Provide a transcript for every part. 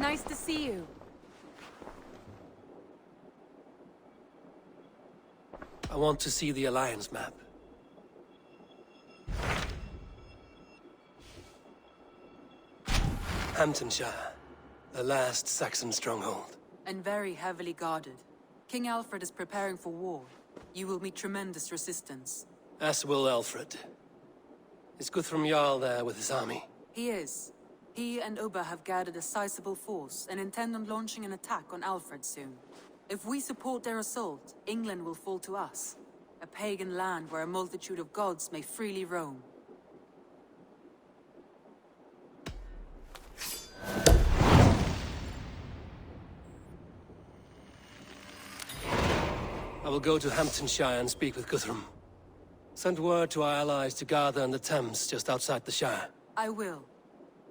Nice to see you. I want to see the Alliance map. Hamptonshire, the last Saxon stronghold. And very heavily guarded. King Alfred is preparing for war. You will meet tremendous resistance. As will Alfred. Is Guthrum Jarl there with his army? He is. He and Ubba have gathered a sizable force and intend on launching an attack on Alfred soon. If we support their assault, England will fall to us. A pagan land where a multitude of gods may freely roam. I will go to Hamptonshire and speak with Guthrum. Send word to our allies to gather in the Thames just outside the Shire. I will.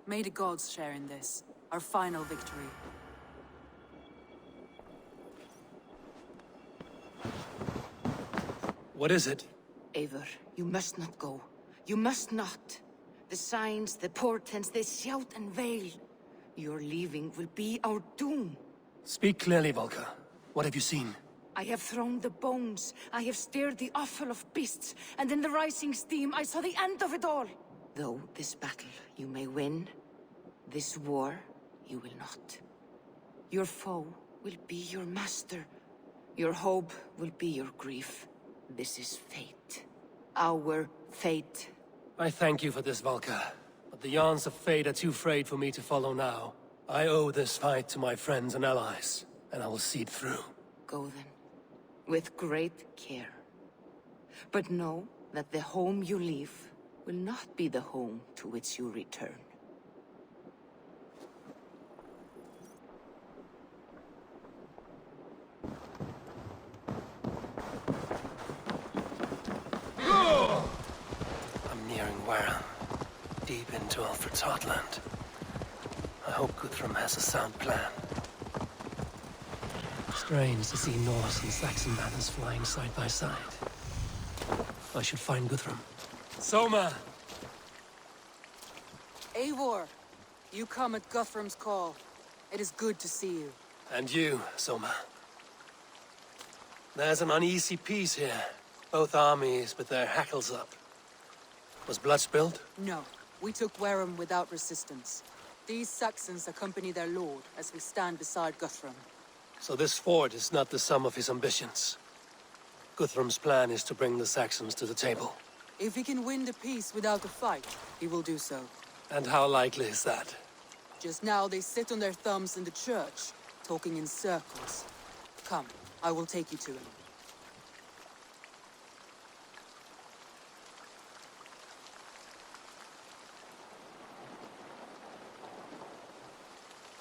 May the gods share in this, our final victory. What is it? Eivor, you must not go. You must not. The signs, the portents, they shout and wail. Your leaving will be our doom. Speak clearly, Volker. What have you seen? I have thrown the bones, I have stirred the offal of beasts, and in the rising steam I saw the end of it all. Though this battle you may win, this war you will not. Your foe will be your master. Your hope will be your grief. This is fate. Our fate. I thank you for this, Volker. But the yarns of fate are too frayed for me to follow now. I owe this fight to my friends and allies, and I will see it through. Go then, with great care. But know that the home you leave will not be the home to which you return. I'm nearing Wareham, deep into Alfred's heartland. I hope Guthrum has a sound plan. Strange to see Norse and Saxon banners flying side by side. I should find Guthrum. Soma! Eivor, you come at Guthrum's call. It is good to see you. And you, Soma. There's an uneasy peace here. Both armies with their hackles up. Was blood spilled? No, we took Wareham without resistance. These Saxons accompany their lord as we stand beside Guthrum. So this fort is not the sum of his ambitions. Guthrum's plan is to bring the Saxons to the table. If he can win the peace without a fight, he will do so. And how likely is that? Just now they sit on their thumbs in the church, talking in circles. Come, I will take you to him.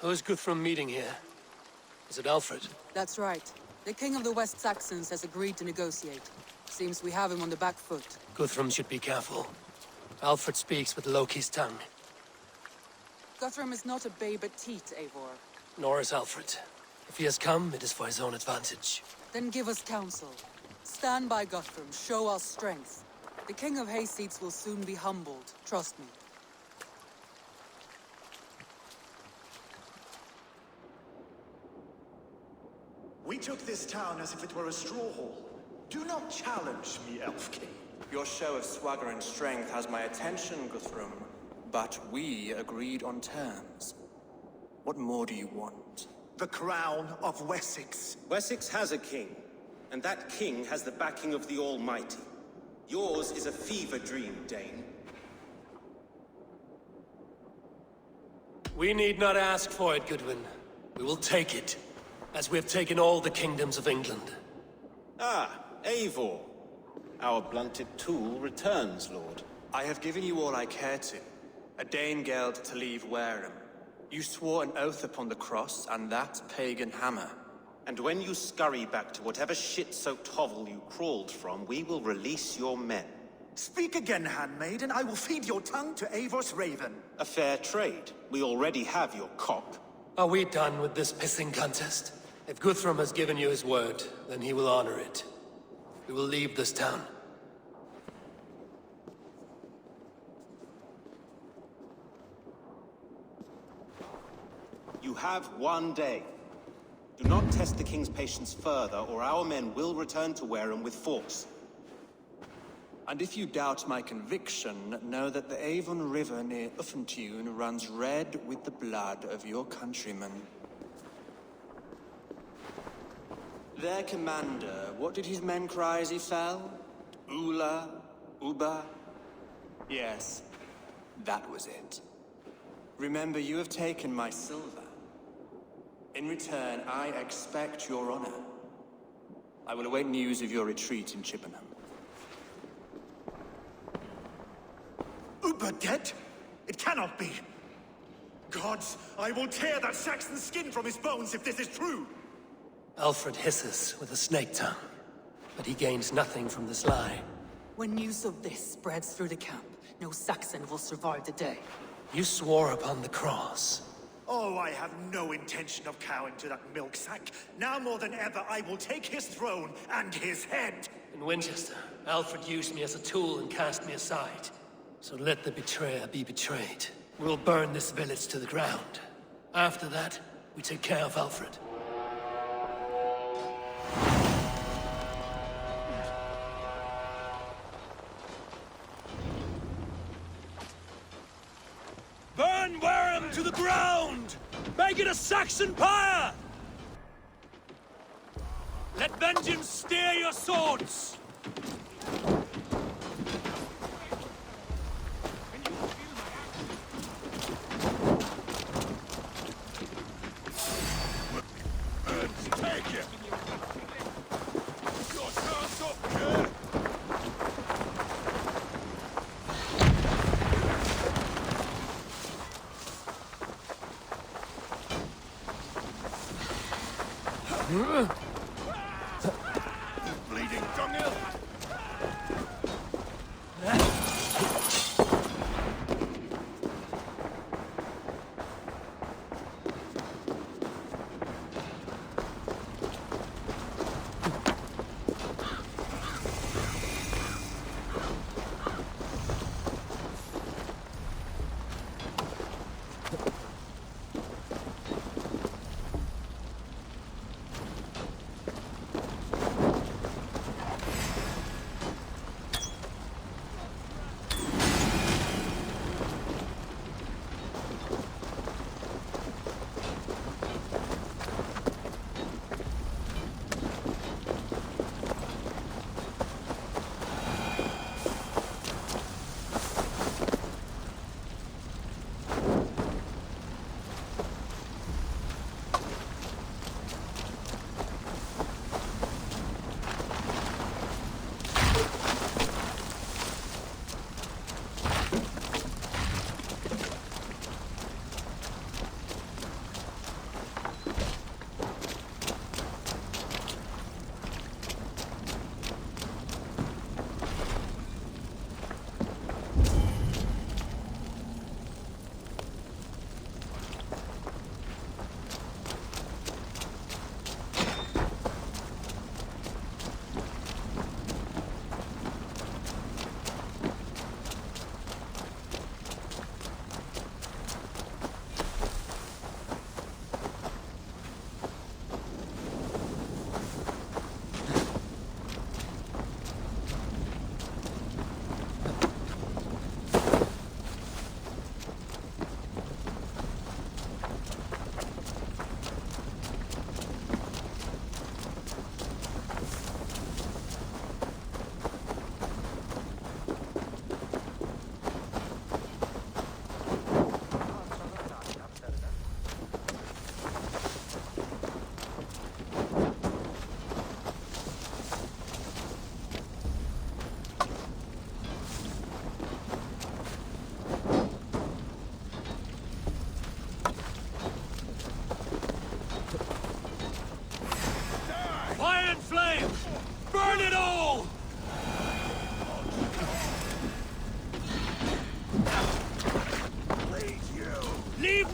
Who is Guthrum meeting here? Is it Alfred? That's right. The king of the West Saxons has agreed to negotiate. Seems we have him on the back foot. Guthrum should be careful. Alfred speaks with Loki's tongue. Guthrum is not a babe at teat, Eivor. Nor is Alfred. If he has come, it is for his own advantage. Then give us counsel. Stand by Guthrum, show our strength. The king of Hayseeds will soon be humbled, trust me. We took this town as if it were a straw hall. Do not challenge me, Elf King. Your show of swagger and strength has my attention, Guthrum. But we agreed on terms. What more do you want? The crown of Wessex. Wessex has a king, and that king has the backing of the Almighty. Yours is a fever dream, Dane. We need not ask for it, Goodwin. We will take it, as we have taken all the kingdoms of England. Ah, Eivor. Our blunted tool returns, Lord. I have given you all I care to. A Danegeld to leave Wareham. You swore an oath upon the cross, and that pagan hammer. And when you scurry back to whatever shit-soaked hovel you crawled from, we will release your men. Speak again, handmaid, and I will feed your tongue to Eivor's raven. A fair trade. We already have your cop. Are we done with this pissing contest? If Guthrum has given you his word, then he will honor it. We will leave this town. You have one day. Do not test the king's patience further, or our men will return to Wareham with force. And if you doubt my conviction, know that the Avon River near Uffentune runs red with the blood of your countrymen. Their commander, what did his men cry as he fell? Ula? Uba? Yes, that was it. Remember, you have taken my silver. In return, I expect your honor. I will await news of your retreat in Chippenham. Uber dead? It cannot be. Gods, I will tear that Saxon's skin from his bones if this is true. Alfred hisses with a snake tongue, but he gains nothing from this lie. When news of this spreads through the camp, no Saxon will survive the day. You swore upon the cross. Oh, I have no intention of cowing to that milk sack. Now more than ever, I will take his throne and his head. In Winchester, Alfred used me as a tool and cast me aside. So let the betrayer be betrayed. We'll burn this village to the ground. After that, we take care of Alfred. Burn Wareham to the ground! Make it a Saxon pyre! Let vengeance steer your swords! Take it! Your chance up here! Bleeding dunghill!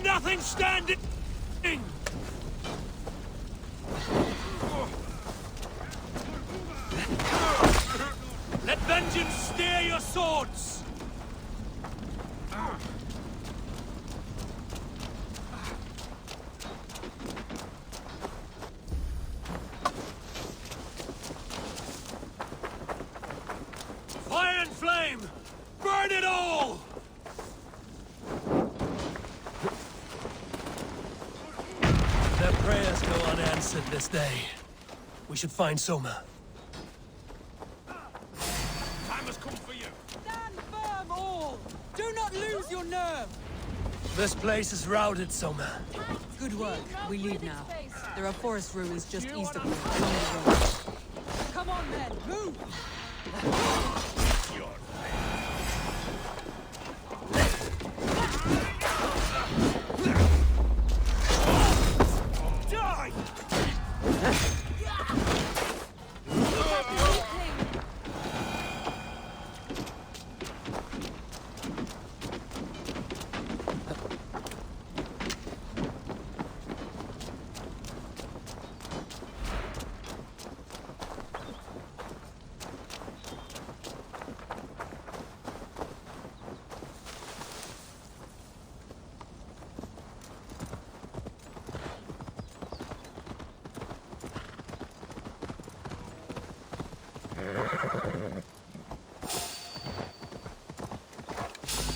Nothing standing! Let vengeance steer your swords! flame! Burn it all! Their prayers go unanswered this day. We should find Soma. Time has come for you. Stand firm, all! Do not lose your nerve! This place is routed, Soma. Good work. We leave now. There are forest ruins just east of here, along the road. Come on, men! Move! Your Die!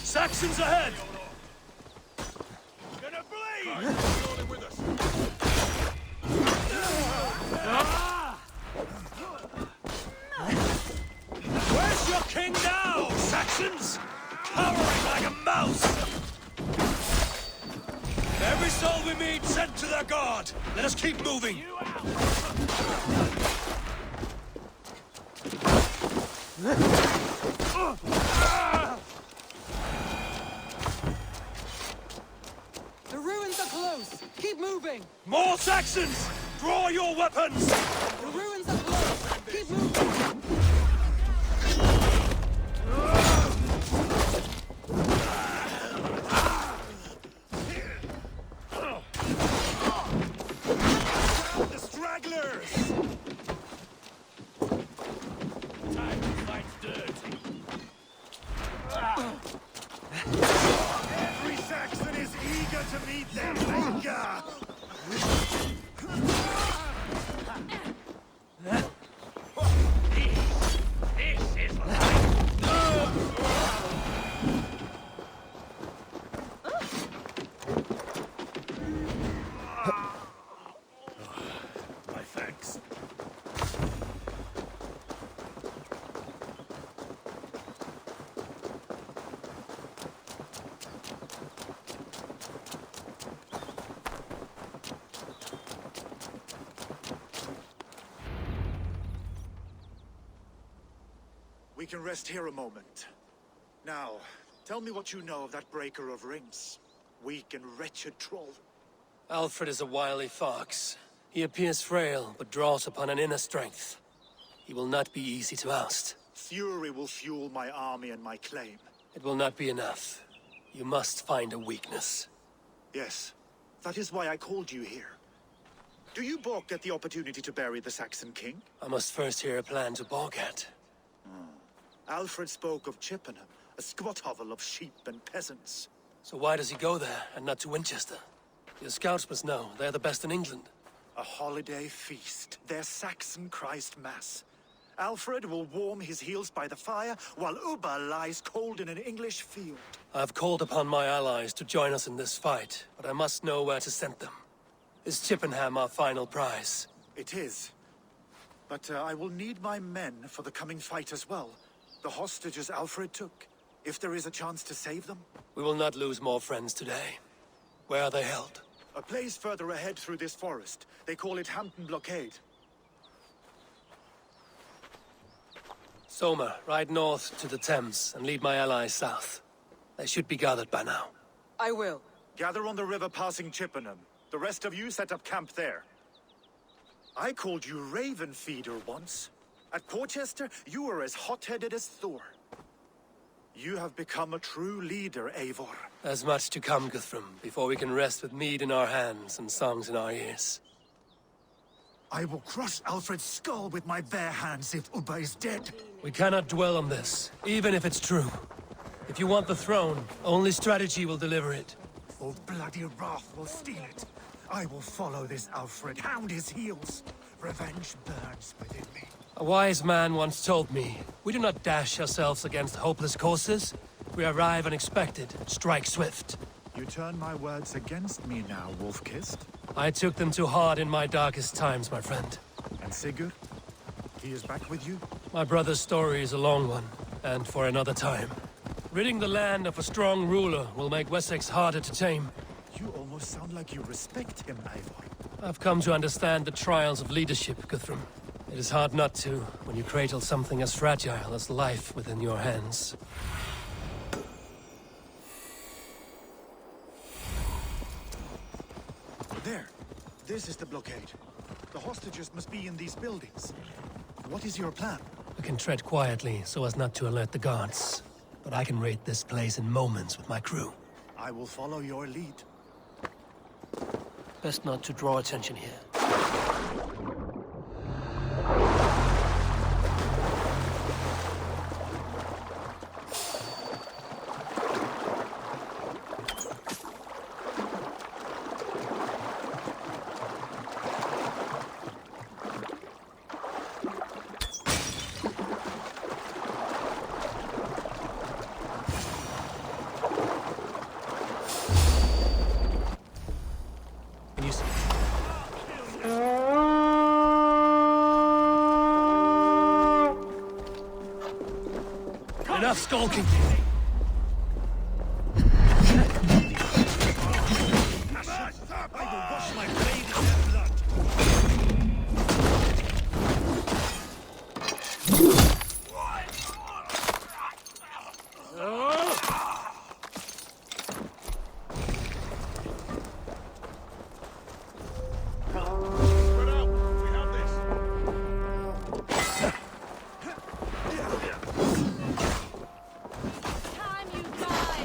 Saxons ahead! gonna bleed! You're with us. Where's your king now, Saxons? Cowering like a mouse! Every soul we meet sent to their god! Let us keep moving! The ruins are close! Keep moving! More Saxons! Draw your weapons! The ruins are close! Keep moving! The stragglers! Time to fight dirty. Every Saxon is eager to meet their maker! This is life. My thanks. We can rest here a moment. Now, tell me what you know of that breaker of rings. Weak and wretched troll. Alfred is a wily fox. He appears frail, but draws upon an inner strength. He will not be easy to oust. Fury will fuel my army and my claim. It will not be enough. You must find a weakness. Yes, that is why I called you here. Do you balk at the opportunity to bury the Saxon king? I must first hear a plan to balk at. Alfred spoke of Chippenham, a squat hovel of sheep and peasants. So why does he go there, and not to Winchester? Your scouts must know. They're the best in England. A holiday feast, their Saxon Christ Mass. Alfred will warm his heels by the fire, while Ubba lies cold in an English field. I've called upon my allies to join us in this fight, but I must know where to send them. Is Chippenham our final prize? It is. But I will need my men for the coming fight as well. The hostages Alfred took. If there is a chance to save them. We will not lose more friends today. Where are they held? A place further ahead through this forest. They call it Hampton Blockade. Soma, ride north to the Thames and lead my allies south. They should be gathered by now. I will. Gather on the river passing Chippenham. The rest of you set up camp there. I called you Raven Feeder once. At Porchester, you were as hot-headed as Thor. You have become a true leader, Eivor. There's much to come, Guthrum, before we can rest with mead in our hands and songs in our ears. I will crush Alfred's skull with my bare hands if Ubba is dead. We cannot dwell on this, even if it's true. If you want the throne, only strategy will deliver it. Or bloody wrath will steal it. I will follow this Alfred, hound his heels. Revenge burns within me. A wise man once told me, we do not dash ourselves against hopeless courses. We arrive unexpected, strike swift. You turn my words against me now, Wolf-Kissed. I took them too hard in my darkest times, my friend. And Sigurd? He is back with you? My brother's story is a long one, and for another time. Ridding the land of a strong ruler will make Wessex harder to tame. You almost sound like you respect him, Eivor. I've come to understand the trials of leadership, Guthrum. It is hard not to, when you cradle something as fragile as life within your hands. There. This is the blockade. The hostages must be in these buildings. What is your plan? We can tread quietly so as not to alert the guards. But I can raid this place in moments with my crew. I will follow your lead. Best not to draw attention here. Can you see? Enough skulking! I will wash my blade in their blood. Spread out. We have this. Time you die!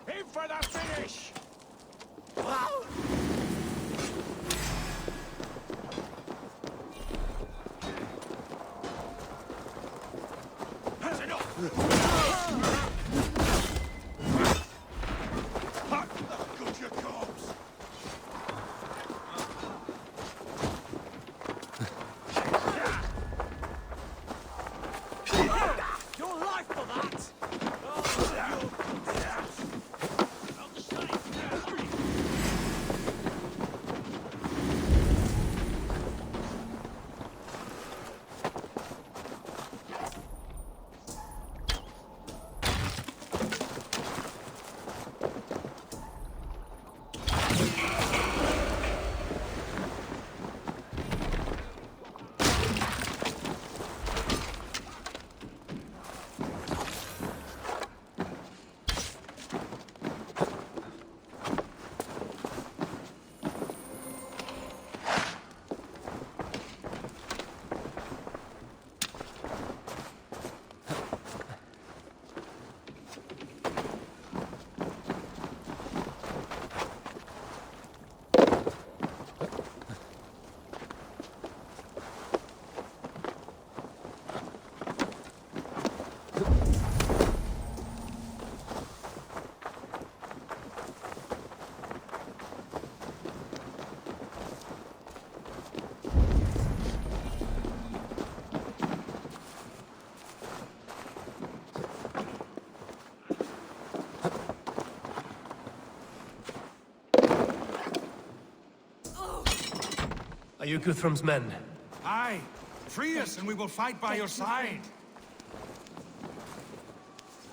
In for the finish. That's enough. Good your corpse. Your life for that. Are you Guthrum's men? Aye. Free us and we will fight by your side.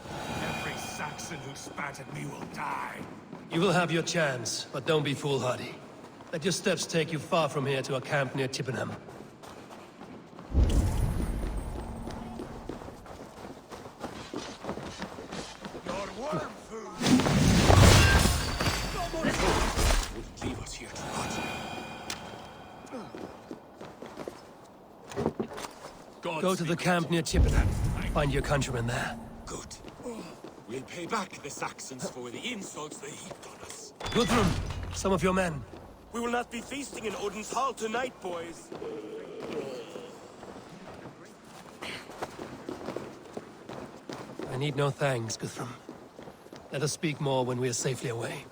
Every Saxon who spat at me will die. You will have your chance, but don't be foolhardy. Let your steps take you far from here to a camp near Chippenham. Your worm food. Wouldn't leave us here to rot. Go to the camp near Chippenham. Find your countrymen there. Good. We'll pay back the Saxons for the insults they heaped on us. Guthrum, Some of your men. We will not be feasting in Odin's hall tonight, boys. I need no thanks, Guthrum. Let us speak more when we are safely away.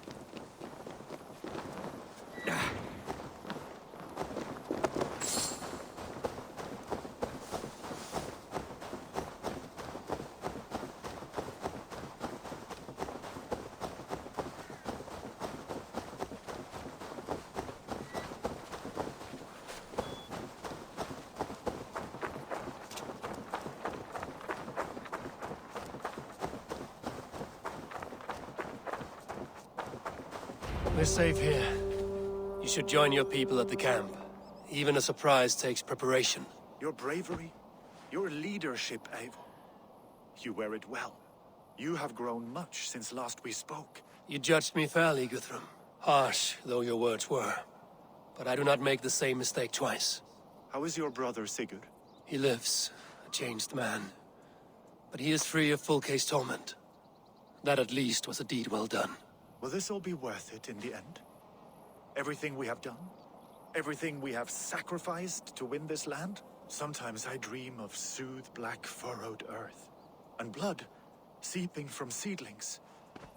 We're safe here. You should join your people at the camp. Even a surprise takes preparation. Your bravery, your leadership, Eivor. You wear it well. You have grown much since last we spoke. You judged me fairly, Guthrum. Harsh though your words were. But I do not make the same mistake twice. How is your brother, Sigurd? He lives, a changed man. But he is free of full case torment. That at least was a deed well done. Will this all be worth it in the end? Everything we have done? Everything we have sacrificed to win this land? Sometimes I dream of soothed black furrowed earth. And blood seeping from seedlings,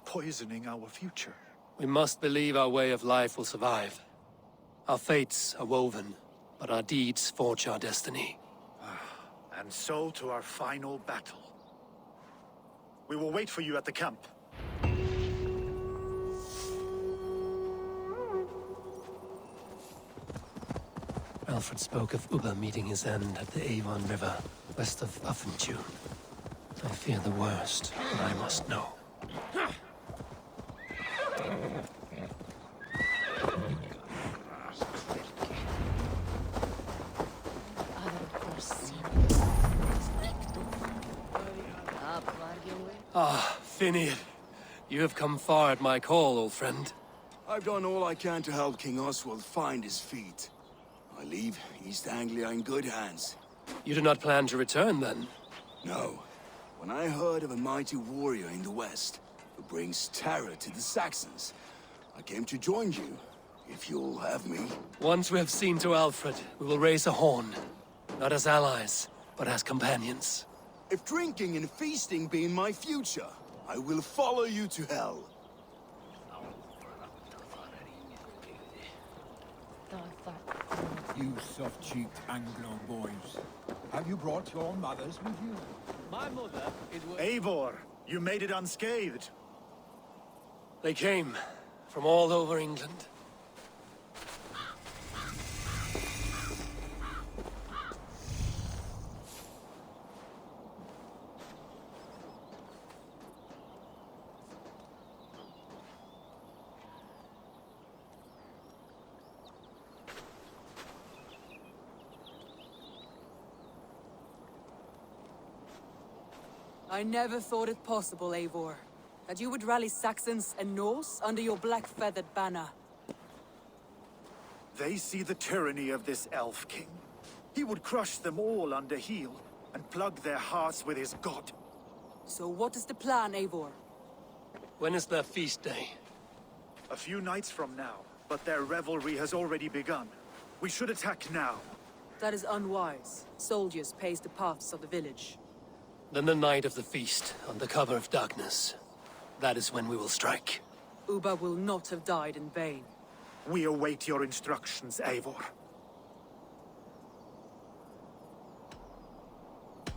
poisoning our future. We must believe our way of life will survive. Our fates are woven, but our deeds forge our destiny. And so to our final battle. We will wait for you at the camp. Alfred spoke of Ubba meeting his end at the Avon River, west of Uffentune. I fear the worst, but I must know. Ah, Finneir. You have come far at my call, old friend. I've done all I can to help King Oswald find his feet. I leave East Anglia in good hands. You do not plan to return, then? No. When I heard of a mighty warrior in the west, who brings terror to the Saxons, I came to join you, if you'll have me. Once we have seen to Alfred, we will raise a horn. Not as allies, but as companions. If drinking and feasting be in my future, I will follow you to hell. You soft-cheeked Anglo boys. Have you brought your mothers with you? My mother is... Eivor, you made it unscathed. They came from all over England. I never thought it possible, Eivor, that you would rally Saxons and Norse under your black-feathered banner. They see the tyranny of this elf king. He would crush them all under heel and plug their hearts with his god. So what is the plan, Eivor? When is their feast day? A few nights from now, but their revelry has already begun. We should attack now. That is unwise. Soldiers pace the paths of the village. Then the night of the feast, under cover of darkness. That is when we will strike. Ubba will not have died in vain. We await your instructions, Eivor.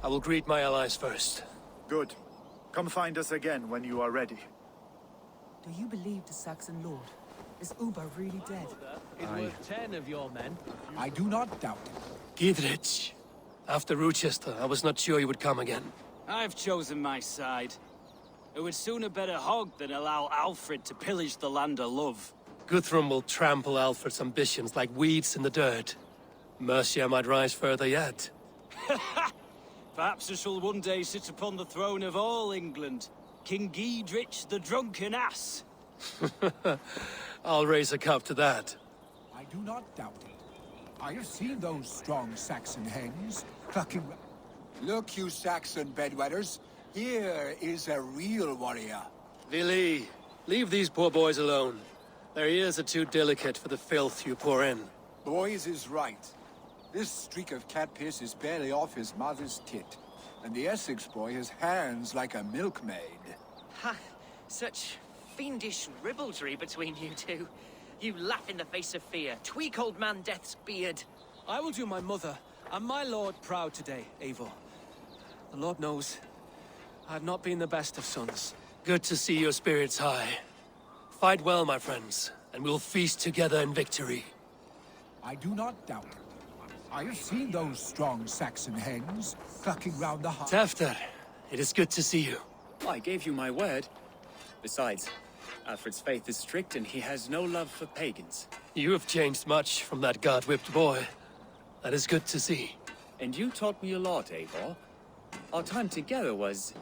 I will greet my allies first. Good. Come find us again when you are ready. Do you believe the Saxon lord? Is Ubba really dead? Is worth 10 of your men. I do not doubt it. Gidrich. After Rochester, I was not sure you would come again. I've chosen my side. It would sooner bet a hog than allow Alfred to pillage the land of love. Guthrum will trample Alfred's ambitions like weeds in the dirt. Mercia might rise further yet. Perhaps I shall one day sit upon the throne of all England. King Giedrich the drunken ass. I'll raise a cup to that. I do not doubt it. I have seen those strong Saxon hens clucking. Look, you Saxon bedwetters. Here is a real warrior. Vili, leave these poor boys alone. Their ears are too delicate for the filth you pour in. Boys is right. This streak of cat piss is barely off his mother's tit. And the Essex boy has hands like a milkmaid. Ha! Such fiendish ribaldry between you two. You laugh in the face of fear. Tweak old man Death's beard. I will do my mother and my lord proud today, Eivor. The Lord knows, I have not been the best of sons. Good to see your spirits high. Fight well, my friends, and we'll feast together in victory. I do not doubt it. I have seen those strong Saxon hens clucking round the hearth. Tefter, it is good to see you. I gave you my word. Besides, Alfred's faith is strict and he has no love for pagans. You have changed much from that god-whipped boy. That is good to see. And you taught me a lot, Eivor. Our time together was...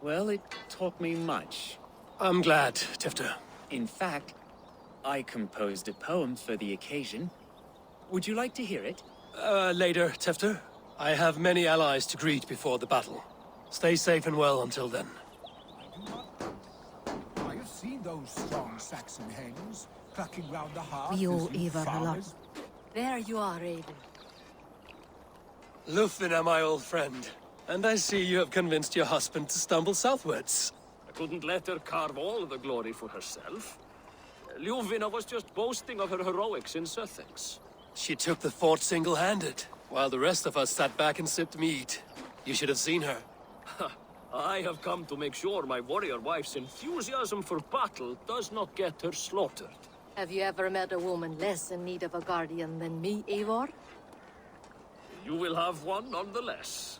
well, it taught me much. I'm glad, Tefter. In fact, I composed a poem for the occasion. Would you like to hear it? Later, Tefter. I have many allies to greet before the battle. Stay safe and well until then. I have seen those strong Saxon hens clucking round the hearth. We owe as you Eivor a lot. farmers. There you are, Raven. Lufina, my old friend. And I see you have convinced your husband to stumble southwards. I couldn't let her carve all the glory for herself. Ljuvina was just boasting of her heroics in Sussex. She took the fort single-handed, while the rest of us sat back and sipped mead. You should have seen her. I have come to make sure my warrior wife's enthusiasm for battle does not get her slaughtered. Have you ever met a woman less in need of a guardian than me, Eivor? You will have one nonetheless.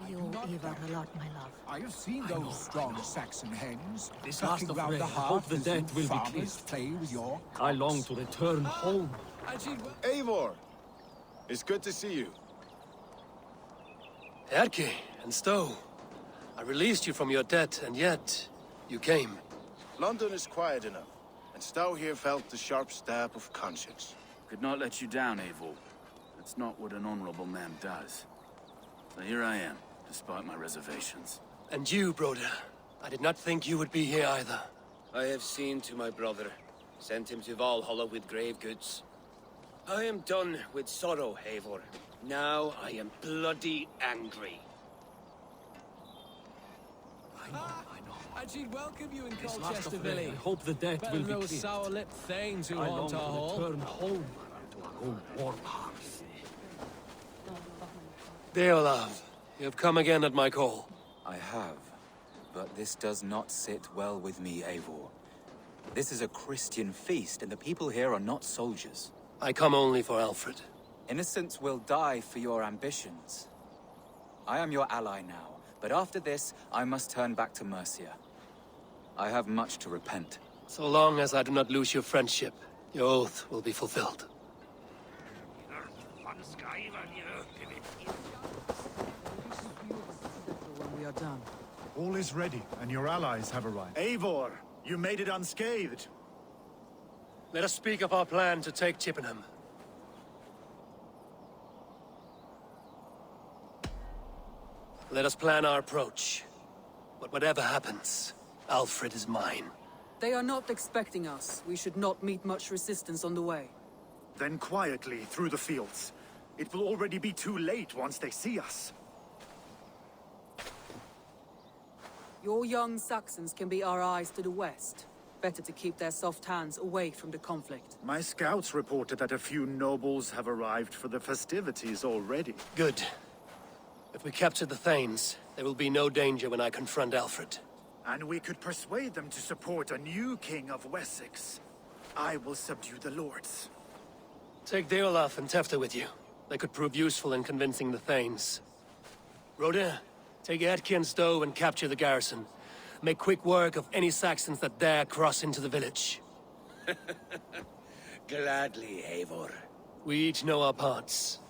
We owe Eivor a lot, my love. I have seen those strong Saxon hens This clucking last of round rain, the hope hearth the as dead you will be farmers pleased. play with your I long to return home. Eivor! It's good to see you. Erke and Stowe. I released you from your debt, and yet you came. London is quiet enough, and Stowe here felt the sharp stab of conscience. Could not let you down, Eivor. That's not what an honorable man does. So here I am, despite my reservations. And you, Broder. I did not think you would be here either. I have seen to my brother, sent him to Valhalla with grave goods. I am done with sorrow, Eivor. Now I am bloody angry. I know. And she'd welcome you in This last Colchester, of rain, Billy. I hope the dead Better will be than those pleased. sour-lipped thanes who I long haunt to our hall. return home to our own warm hearth. Deolav, you have come again at my call. I have, but this does not sit well with me, Eivor. This is a Christian feast, and the people here are not soldiers. I come only for Alfred. Innocents will die for your ambitions. I am your ally now, but after this, I must turn back to Mercia. I have much to repent. So long as I do not lose your friendship, your oath will be fulfilled. When we are done. All is ready, and your allies have arrived. Eivor, you made it unscathed. Let us speak of our plan to take Chippenham. Let us plan our approach. But whatever happens, Alfred is mine. They are not expecting us. We should not meet much resistance on the way. Then quietly through the fields. It will already be too late once they see us. Your young Saxons can be our eyes to the west. Better to keep their soft hands away from the conflict. My scouts reported that a few nobles have arrived for the festivities already. Good. If we capture the Thanes, there will be no danger when I confront Alfred. And we could persuade them to support a new king of Wessex. I will subdue the lords. Take Deolaf and Tefta with you. They could prove useful in convincing the Thanes. Rodin, take Edke and Stowe and capture the garrison. Make quick work of any Saxons that dare cross into the village. Gladly, Eivor. We each know our parts.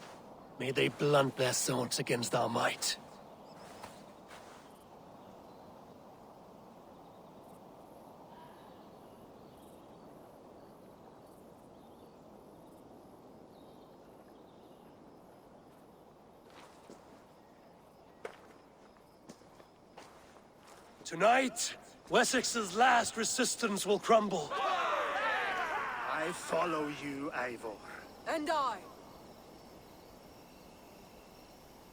May they blunt their swords against our might. Tonight, Wessex's last resistance will crumble. I follow you, Eivor. And I.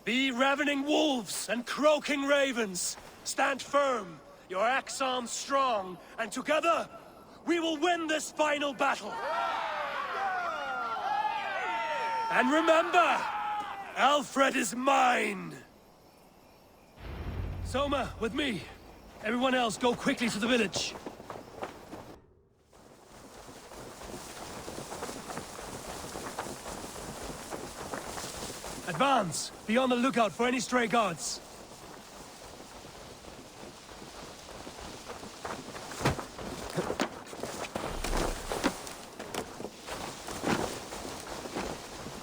Be ravening wolves and croaking ravens. Stand firm, your axe arms strong, and together, we will win this final battle. And remember, Alfred is mine! Soma, with me. Everyone else, go quickly to the village. Advance! Be on the lookout for any stray guards.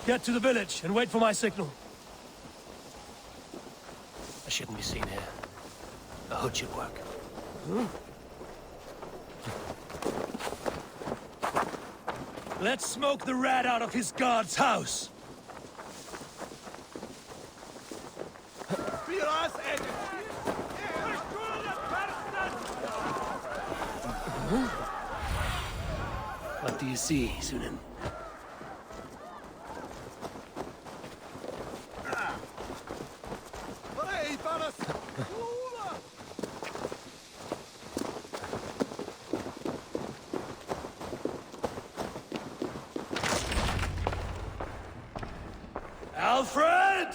Get to the village and wait for my signal. I shouldn't be seen here. A hood should work. Let's smoke the rat out of his guard's house. What do you see, Sunan? Alfred!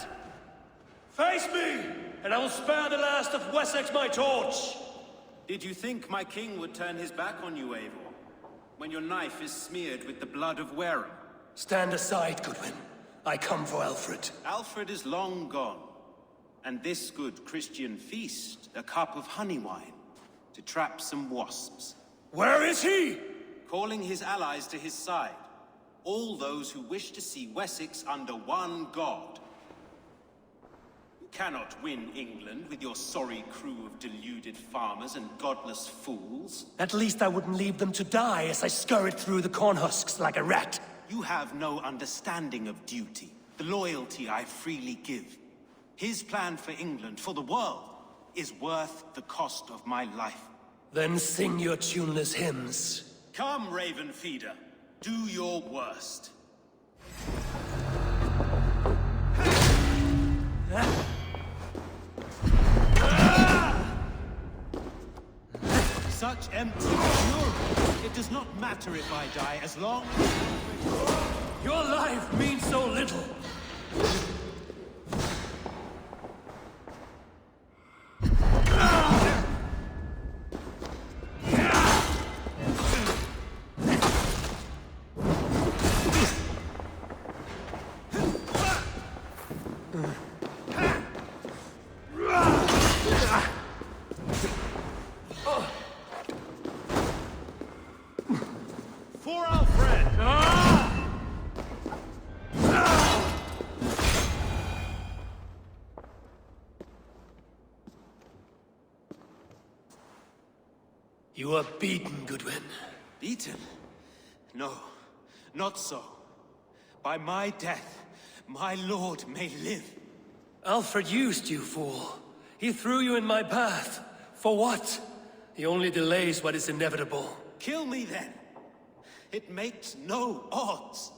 Face me, and I will spare the last of Wessex my torch! Did you think my king would turn his back on you, Eivor? When your knife is smeared with the blood of Wareham? Stand aside, Goodwin. I come for Alfred. Alfred is long gone. And this good Christian feast, a cup of honey wine, to trap some wasps. Where is he? Calling his allies to his side. All those who wish to see Wessex under one god. You cannot win England with your sorry crew of deluded farmers and godless fools. At least I wouldn't leave them to die as I scurried through the corn husks like a rat. You have no understanding of duty, the loyalty I freely give. His plan for England, for the world, is worth the cost of my life. Then sing your tuneless hymns. Come, Raven Feeder. Do your worst. Such empty fury. It does not matter if I die, as long as... Your life means so little. For Alfred! You are beaten, Goodwin. Beaten? No, not so. By my death, my lord may live. Alfred used you, fool. He threw you in my path. For what? He only delays what is inevitable. Kill me then. It makes no odds.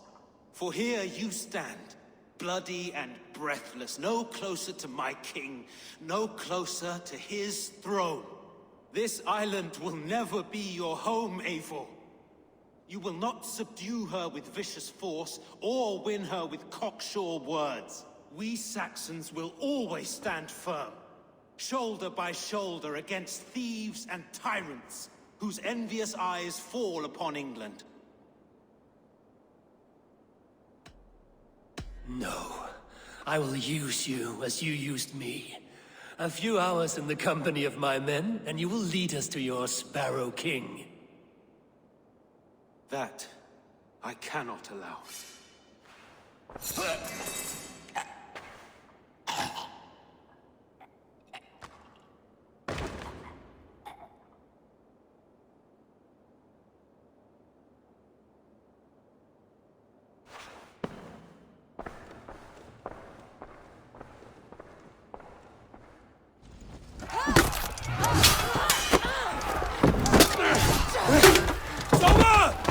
For here you stand, bloody and breathless, no closer to my king, no closer to his throne. This island will never be your home, Eivor. You will not subdue her with vicious force, or win her with cocksure words. We Saxons will always stand firm, shoulder by shoulder against thieves and tyrants, whose envious eyes fall upon England. No. I will use you as you used me. A few hours in the company of my men, and you will lead us to your Sparrow King. That I cannot allow.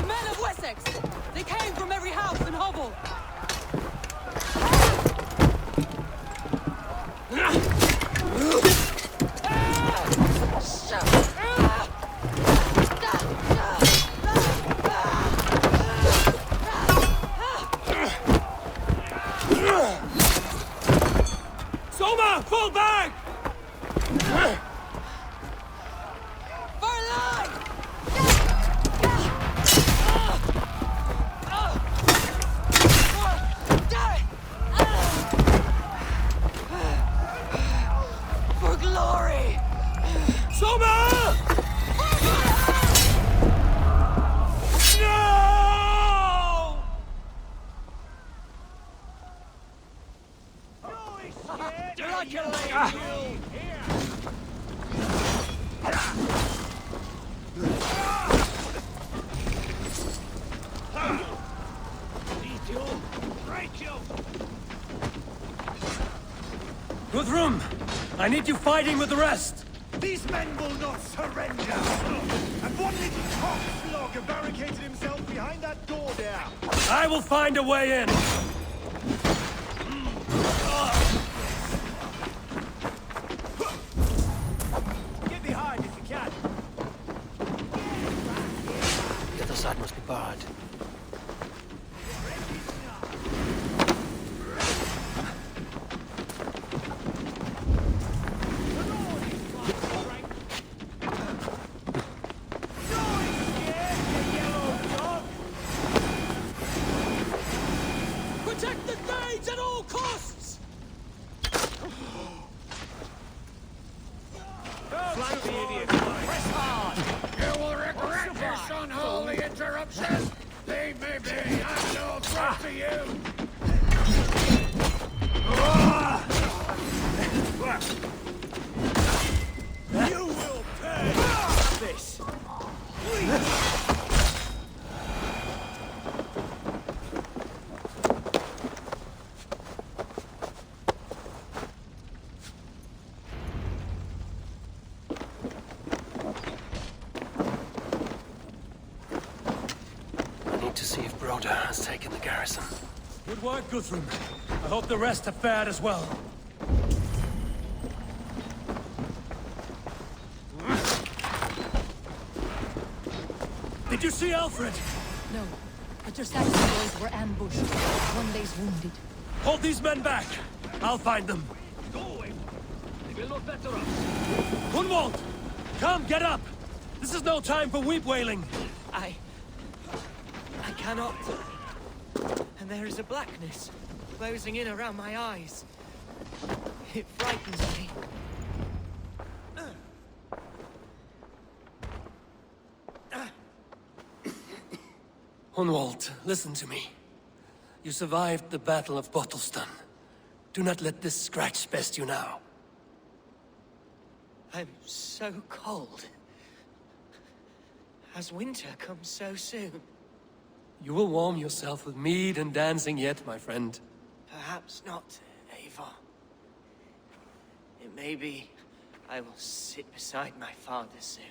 Men of Wessex! You're like a lady, mule! Eat you! Break you! Guthrum! I need you fighting with the rest! These men will not surrender! And one little cockflogger barricaded himself behind that door there! I will find a way in! Get behind if you can! The other side must be barred. Protect the Thanes at all costs! Flank the idiot! Press hard! You will regret this unholy interruption! Leave me be! I'm no threat to you! You will pay! This! I need to see if Broder has taken the garrison. Good work, Guthrum. I hope the rest have fared as well. Did you see Alfred? No, but your Saxon boys were ambushed. One lays wounded. Hold these men back! I'll find them. Go away. They will not better us. Gunwald! Come, get up! This is no time for weep-wailing. I cannot. And there is a blackness closing in around my eyes. It frightens me. Hunwald, listen to me. You survived the Battle of Bottleston. Do not let this scratch best you now. I'm so cold. Has winter come so soon? You will warm yourself with mead and dancing yet, my friend. Perhaps not, Eivor. It may be I will sit beside my father soon.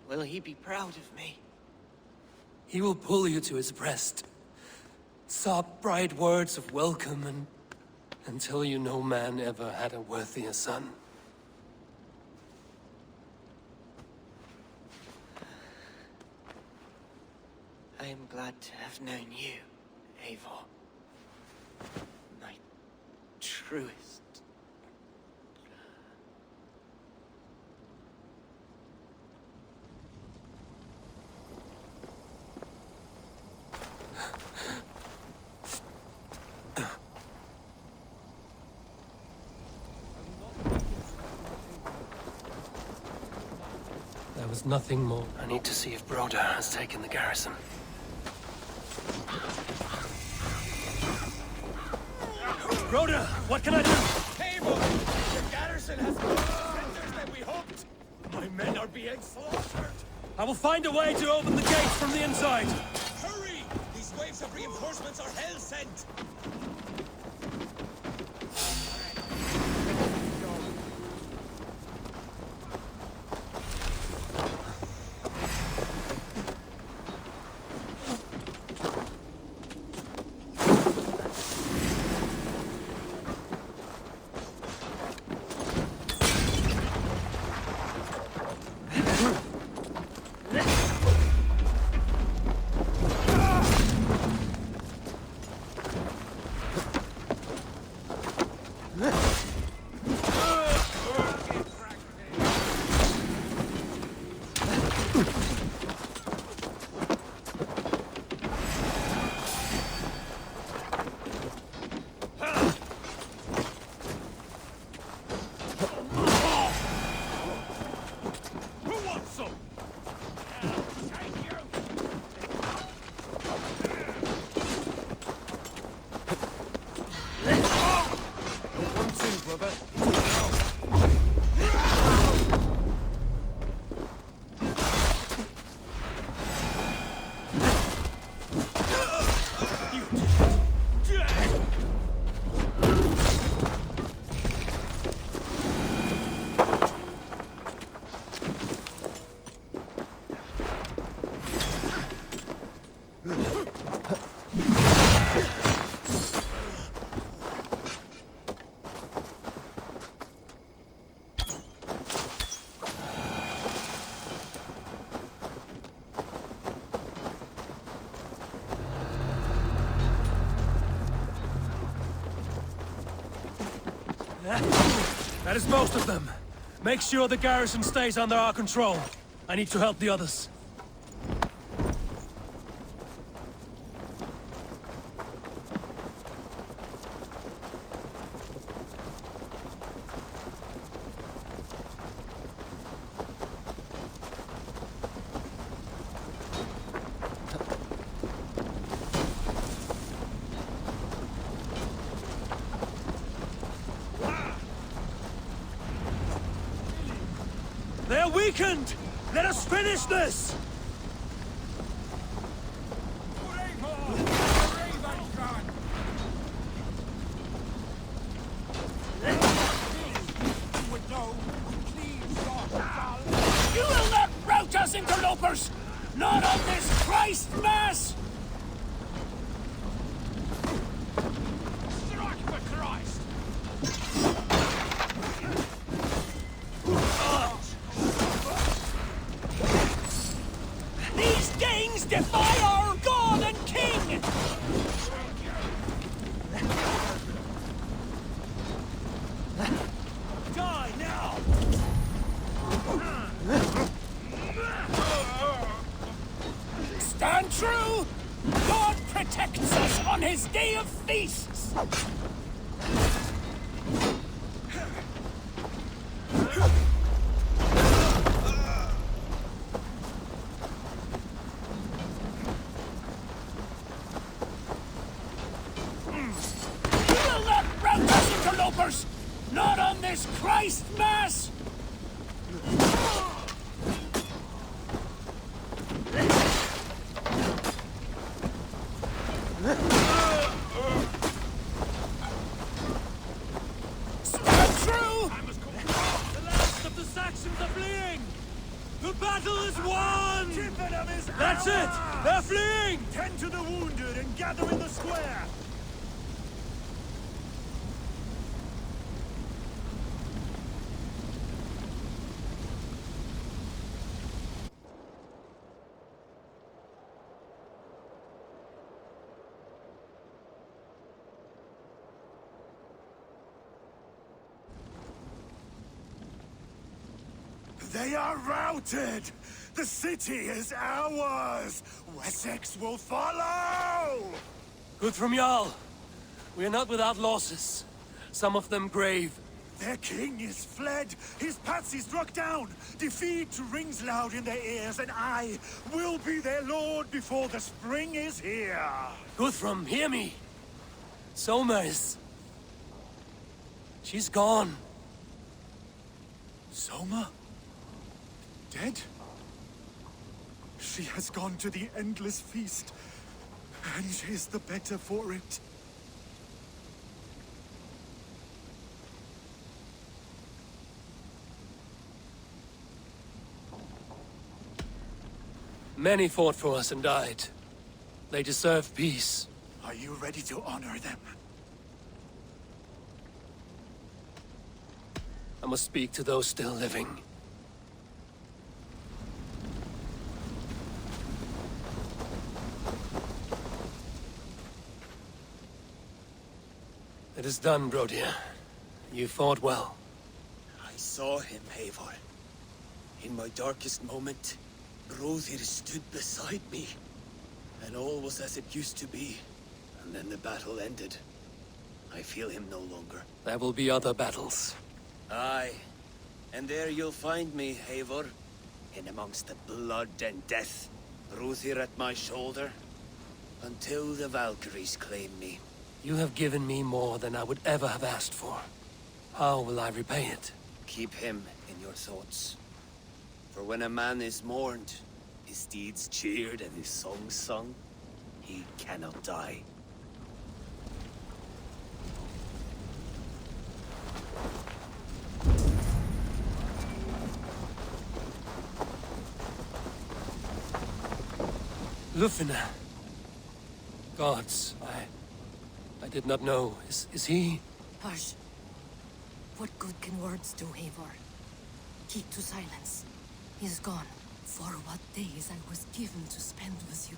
Will he be proud of me? He will pull you to his breast. Sob bright words of welcome and tell you no man ever had a worthier son. I am glad to have known you, Eivor. My truest. There was nothing more. I need to see if Broder has taken the garrison. Broder, what can I do? Table! The garrison has more defenders than we hoped! My men are being slaughtered! I will find a way to open the gates from the inside. Hurry! These waves of reinforcements are hell-sent! That is most of them. Make sure the garrison stays under our control. I need to help the others. They're weakened! Let us finish this! You will not rout us, interlopers! Not on this Christ Mass! Strike for Christ! These Danes defy our God and King! Die now! Stand true! God protects us on his day of feasts! You will not rout us, interlopers! Not on this Christ Mass! Stand true! The last of the Saxons are fleeing! The battle is won! That's it! They're fleeing! Tend to the wounded and gather in the square! They are routed! The city is ours! Wessex will follow! Good from Jarl. We are not without losses. Some of them grave. Their king is fled! His patsy struck down! Defeat rings loud in their ears, and I will be their lord before the spring is here! Guthrum, hear me! Somers. She's gone. Soma? Dead? She has gone to the endless feast, and is the better for it. Many fought for us and died. They deserve peace. Are you ready to honor them? I must speak to those still living. It is done, Brodir. You fought well. I saw him, Eivor. In my darkest moment, Brodir stood beside me. And all was as it used to be. And then the battle ended. I feel him no longer. There will be other battles. Aye. And there you'll find me, Eivor. In amongst the blood and death. Brodir at my shoulder. Until the Valkyries claim me. You have given me more than I would ever have asked for. How will I repay it? Keep him in your thoughts. For when a man is mourned, his deeds cheered and his songs sung, he cannot die. Lufina. Gods, I did not know. Is he? Hush. What good can words do, Eivor? Keep to silence. He is gone. For what days I was given to spend with you.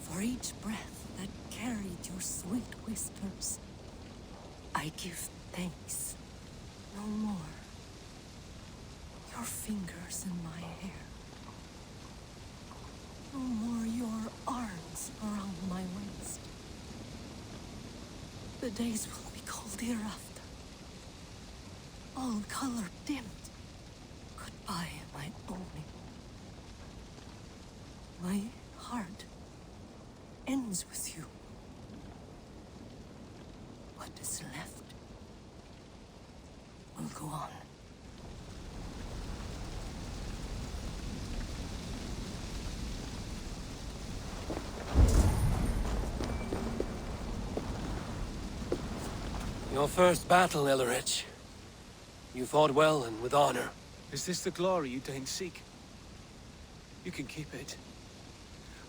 For each breath that carried your sweet whispers, I give Thanks. No more. Your fingers in my hair. No more your arms around my waist. The days will be cold hereafter. All color dimmed. Goodbye, my only. My heart ends with you. What is left will go on. Your first battle, Ellerich. You fought well and with honor. Is this the glory you deign seek? You can keep it.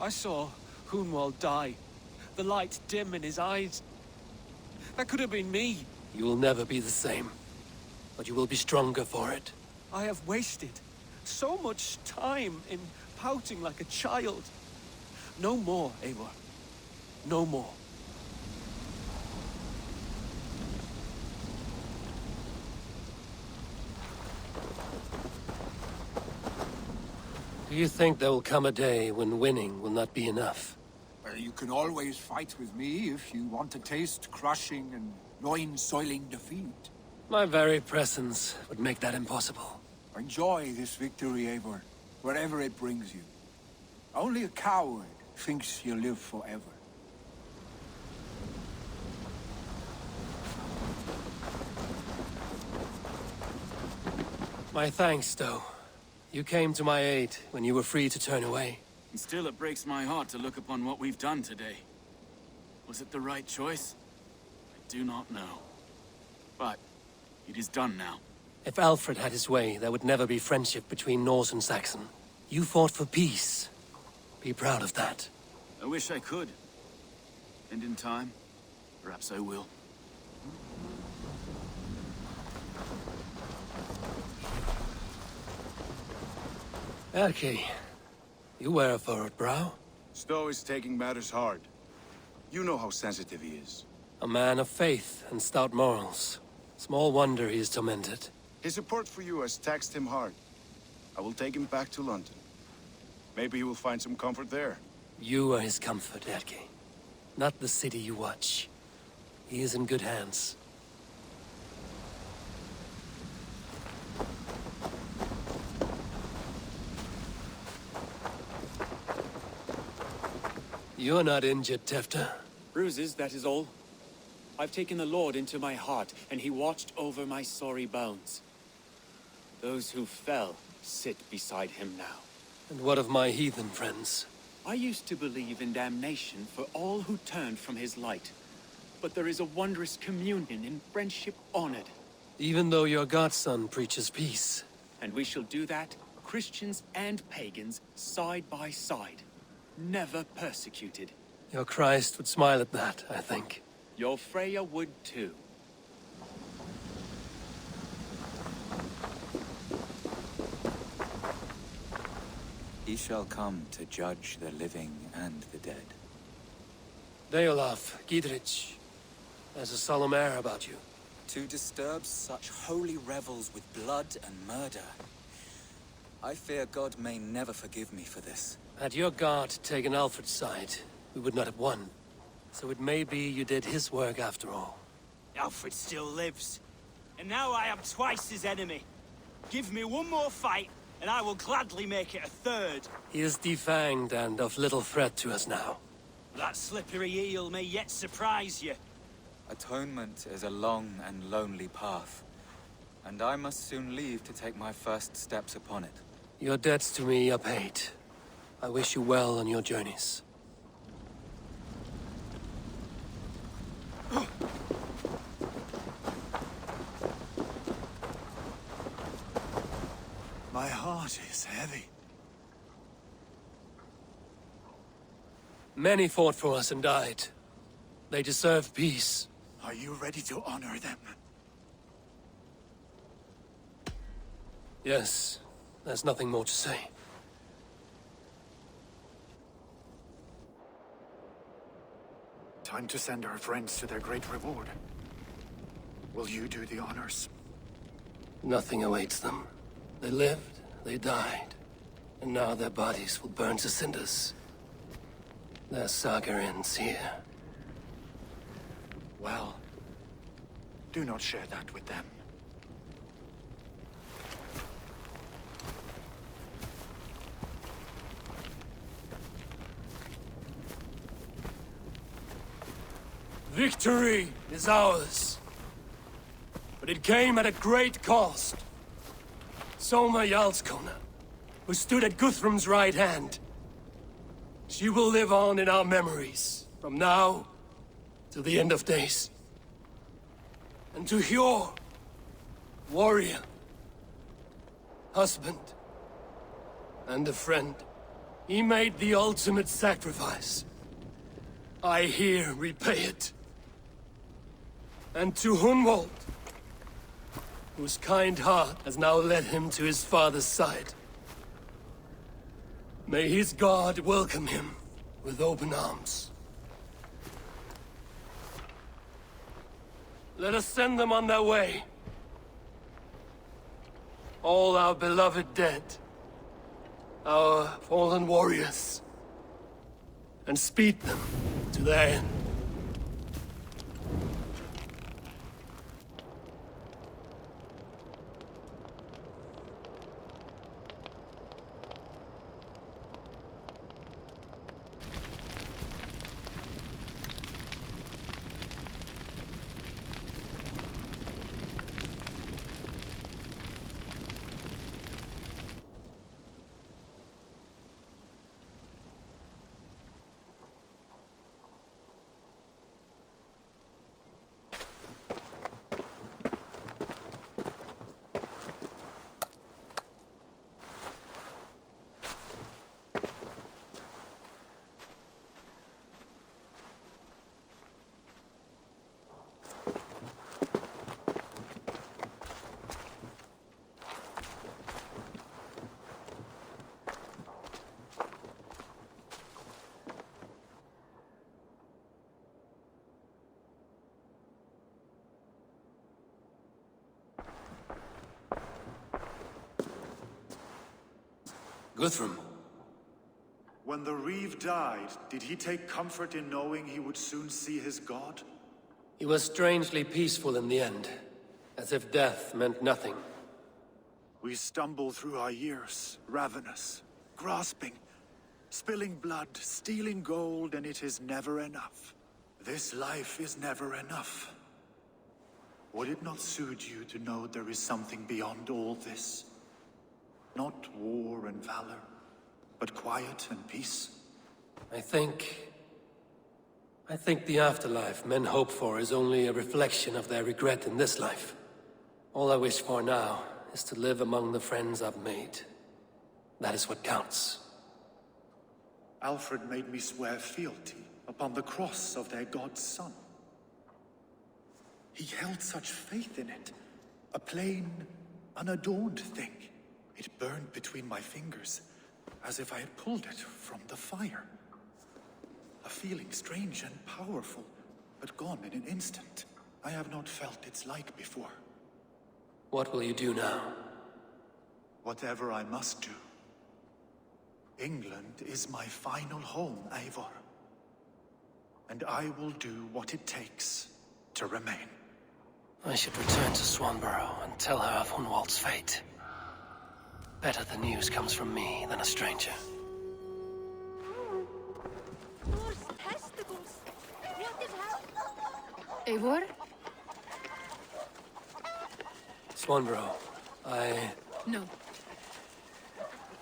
I saw Hunwald die. The light dim in his eyes. That could have been me. You will never be the same. But you will be stronger for it. I have wasted so much time in pouting like a child. No more, Eivor. No more. Do you think there will come a day when winning will not be enough? Well, you can always fight with me if you want to taste crushing and loin-soiling defeat. My very presence would make that impossible. Enjoy this victory, Eivor, wherever it brings you. Only a coward thinks you'll live forever. My thanks, though. You came to my aid when you were free to turn away. And still it breaks my heart to look upon what we've done today. Was it the right choice? I do not know. But it is done now. If Alfred had his way, there would never be friendship between Norse and Saxon. You fought for peace. Be proud of that. I wish I could. And in time, perhaps I will. Erki, you wear a furrowed brow. Stowe is taking matters hard. You know how sensitive he is. A man of faith and stout morals. Small wonder he is tormented. His support for you has taxed him hard. I will take him back to London. Maybe he will find some comfort there. You are his comfort, Erki. Not the city you watch. He is in good hands. You're not injured, Tefta. Bruises, that is all. I've taken the Lord into my heart, and he watched over my sorry bones. Those who fell sit beside him now. And what of my heathen friends? I used to believe in damnation for all who turned from his light. But there is a wondrous communion in friendship honored. Even though your godson preaches peace. And we shall do that, Christians and pagans, side by side. Never persecuted. Your Christ would smile at that, I think. Your Freya would too. He shall come to judge the living and the dead. Deolaf, Gidrich, there's a solemn air about you. To disturb such holy revels with blood and murder. I fear God may never forgive me for this. Had your God taken Alfred's side, we would not have won. So it may be you did his work after all. Alfred still lives. And now I am twice his enemy. Give me one more fight, and I will gladly make it a third. He is defanged and of little threat to us now. That slippery eel may yet surprise you. Atonement is a long and lonely path. And I must soon leave to take my first steps upon it. Your debts to me are paid. I wish you well on your journeys. My heart is heavy. Many fought for us and died. They deserve peace. Are you ready to honor them? Yes, there's nothing more to say. Time to send our friends to their great reward. Will you do the honors? Nothing awaits them. They lived, they died, and now their bodies will burn to cinders. Their saga ends here. Well, do not share that with them. Victory is ours. But it came at a great cost. Soma Jarlskona, who stood at Guthrum's right hand. She will live on in our memories, from now to the end of days. And to Hjor, warrior, husband, and a friend, he made the ultimate sacrifice. I here repay it. And to Hunwald, whose kind heart has now led him to his father's side. May his god welcome him with open arms. Let us send them on their way. All our beloved dead, our fallen warriors, and speed them to their end. Guthrum. When the Reeve died, did he take comfort in knowing he would soon see his god? He was strangely peaceful in the end, as if death meant nothing. We stumble through our years, ravenous, grasping, spilling blood, stealing gold, and it is never enough. This life is never enough. Would it not suit you to know there is something beyond all this? Not war and valor, but quiet and peace? I think the afterlife men hope for is only a reflection of their regret in this life. All I wish for now is to live among the friends I've made. That is what counts. Alfred made me swear fealty upon the cross of their god's son. He held such faith in it, a plain, unadorned thing. It burned between my fingers, as if I had pulled it from the fire. A feeling strange and powerful, but gone in an instant. I have not felt its like before. What will you do now? Whatever I must do. England is my final home, Eivor. And I will do what it takes to remain. I should return to Swanborough and tell her of Hunwald's fate. Better the news comes from me than a stranger. Eivor? Swanborough, No.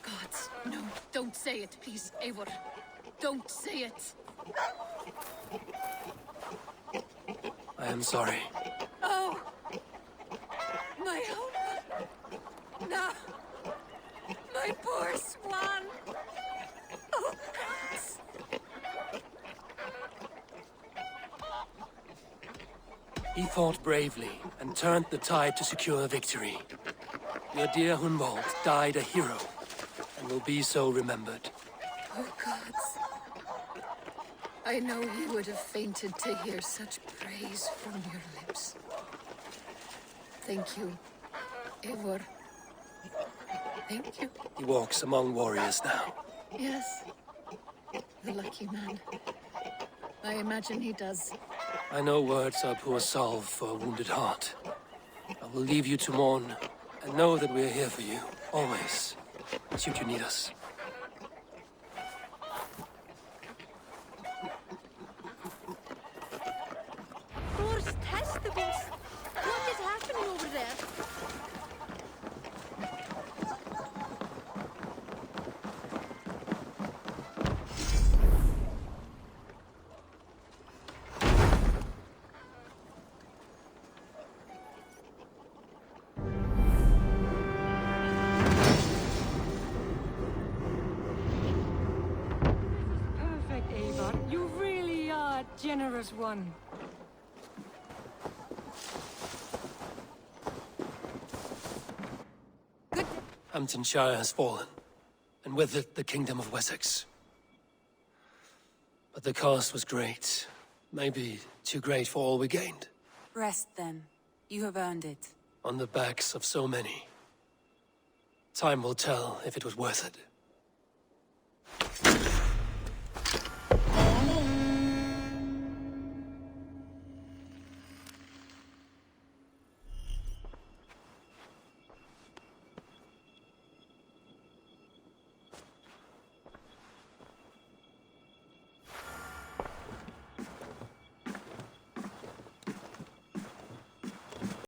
Gods, no. Don't say it, please, Eivor. Don't say it. I am sorry. Oh! My hope! No! My poor swan! Oh, gods! He fought bravely and turned the tide to secure victory. Your dear Hunwald died a hero, and will be so remembered. Oh, gods. I know he would have fainted to hear such praise from your lips. Thank you, Eivor. Thank you. He walks among warriors now. Yes. The lucky man. I imagine he does. I know words are poor salve for a wounded heart. I will leave you to mourn, and know that we are here for you, always, should you need us. Thor's testicles! What is happening over there? Perfect, Eivor. You really are a generous one. Hamptonshire has fallen, and with it the Kingdom of Wessex. But the cost was great. Maybe too great for all we gained. Rest then. You have earned it. On the backs of so many. Time will tell if it was worth it.